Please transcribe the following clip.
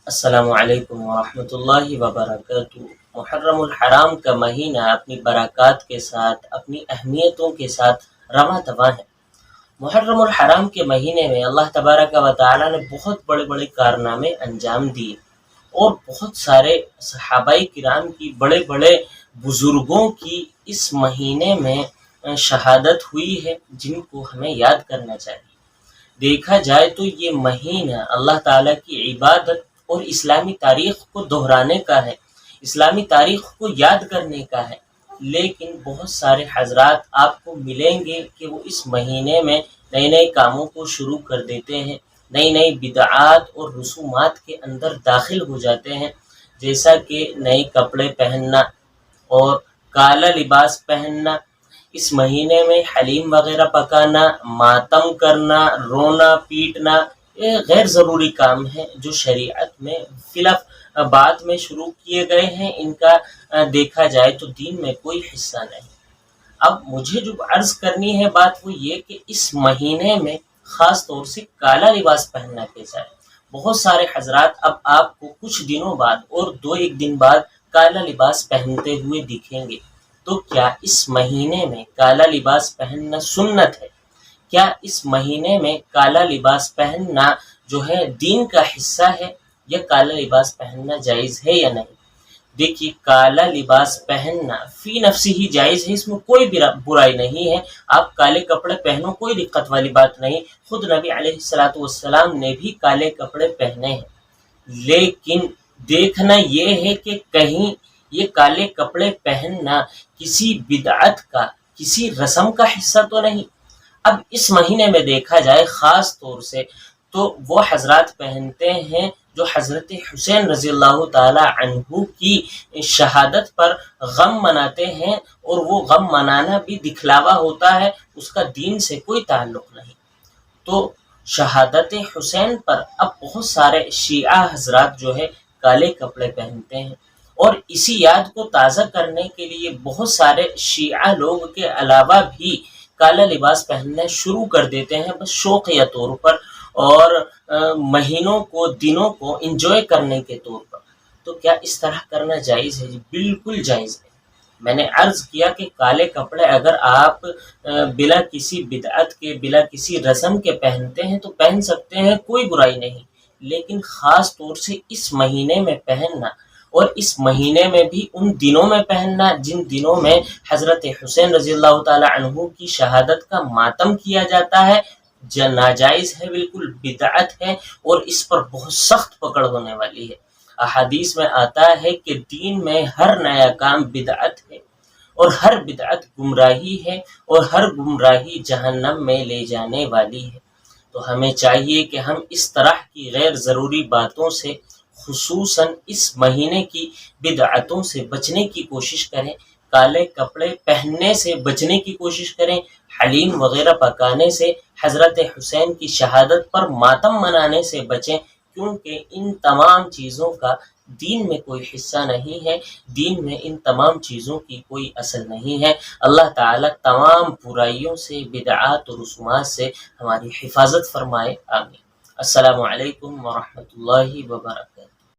السلام علیکم ورحمۃ اللہ وبرکاتہ۔ محرم الحرام کا مہینہ اپنی برکات کے ساتھ، اپنی اہمیتوں کے ساتھ رواں دواں ہے۔ محرم الحرام کے مہینے میں اللہ تبارک و تعالی نے بہت بڑے بڑے کارنامے انجام دیے، اور بہت سارے صحابہ کرام کی، بڑے بڑے بزرگوں کی اس مہینے میں شہادت ہوئی ہے، جن کو ہمیں یاد کرنا چاہیے۔ دیکھا جائے تو یہ مہینہ اللہ تعالیٰ کی عبادت اور اسلامی تاریخ کو دہرانے کا ہے، اسلامی تاریخ کو یاد کرنے کا ہے۔ لیکن بہت سارے حضرات آپ کو ملیں گے کہ وہ اس مہینے میں نئے نئے کاموں کو شروع کر دیتے ہیں، نئی نئی بدعات اور رسومات کے اندر داخل ہو جاتے ہیں، جیسا کہ نئے کپڑے پہننا اور کالا لباس پہننا، اس مہینے میں حلیم وغیرہ پکانا، ماتم کرنا، رونا پیٹنا، یہ غیر ضروری کام ہے جو شریعت میں بعد میں شروع کیے گئے ہیں۔ ان کا دیکھا جائے تو دین میں کوئی حصہ نہیں۔ اب مجھے جو عرض کرنی ہے بات وہ یہ کہ اس مہینے میں خاص طور سے کالا لباس پہننا کیسا ہے۔ بہت سارے حضرات اب آپ کو کچھ دنوں بعد اور 2-1 دن بعد کالا لباس پہنتے ہوئے دکھیں گے۔ تو کیا اس مہینے میں کالا لباس پہننا سنت ہے؟ کیا اس مہینے میں کالا لباس پہننا جو ہے دین کا حصہ ہے، یا کالا لباس پہننا جائز ہے یا نہیں؟ دیکھیے، کالا لباس پہننا فی نفسی ہی جائز ہے، اس میں کوئی برائی نہیں ہے۔ آپ کالے کپڑے پہنو، کوئی دقت والی بات نہیں۔ خود نبی علیہ الصلوۃ والسلام نے بھی کالے کپڑے پہنے ہیں۔ لیکن دیکھنا یہ ہے کہ کہیں یہ کالے کپڑے پہننا کسی بدعت کا، کسی رسم کا حصہ تو نہیں۔ اب اس مہینے میں دیکھا جائے خاص طور سے تو وہ حضرات پہنتے ہیں جو حضرت حسین رضی اللہ تعالی عنہ کی شہادت پر غم مناتے ہیں، اور وہ غم منانا بھی دکھلاوا ہوتا ہے، اس کا دین سے کوئی تعلق نہیں۔ تو شہادت حسین پر اب بہت سارے شیعہ حضرات جو ہے کالے کپڑے پہنتے ہیں، اور اسی یاد کو تازہ کرنے کے لیے بہت سارے شیعہ لوگ کے علاوہ بھی کالا لباس پہننا شروع کر دیتے ہیں، بس شوقیہ طور پر اور مہینوں کو، دنوں کو انجوائے کرنے کے طور پر۔ تو کیا اس طرح کرنا جائز ہے؟ بالکل جائز ہے۔ میں نے عرض کیا کہ کالے کپڑے اگر آپ بلا کسی بدعت کے، بلا کسی رسم کے پہنتے ہیں تو پہن سکتے ہیں، کوئی برائی نہیں۔ لیکن خاص طور سے اس مہینے میں پہننا، اور اس مہینے میں بھی ان دنوں میں پہننا جن دنوں میں حضرت حسین رضی اللہ تعالی عنہ کی شہادت کا ماتم کیا جاتا ہے، ناجائز ہے، بالکل بدعت ہے، اور اس پر بہت سخت پکڑ ہونے والی ہے۔ احادیث میں آتا ہے کہ دین میں ہر نیا کام بدعت ہے، اور ہر بدعت گمراہی ہے، اور ہر گمراہی جہنم میں لے جانے والی ہے۔ تو ہمیں چاہیے کہ ہم اس طرح کی غیر ضروری باتوں سے، خصوصاً اس مہینے کی بدعتوں سے بچنے کی کوشش کریں، کالے کپڑے پہننے سے بچنے کی کوشش کریں، حلیم وغیرہ پکانے سے، حضرت حسین کی شہادت پر ماتم منانے سے بچیں، کیونکہ ان تمام چیزوں کا دین میں کوئی حصہ نہیں ہے، دین میں ان تمام چیزوں کی کوئی اصل نہیں ہے۔ اللہ تعالیٰ تمام برائیوں سے، بدعات و رسومات سے ہماری حفاظت فرمائے، آمین۔ السلام علیکم ورحمۃ اللہ وبرکاتہ۔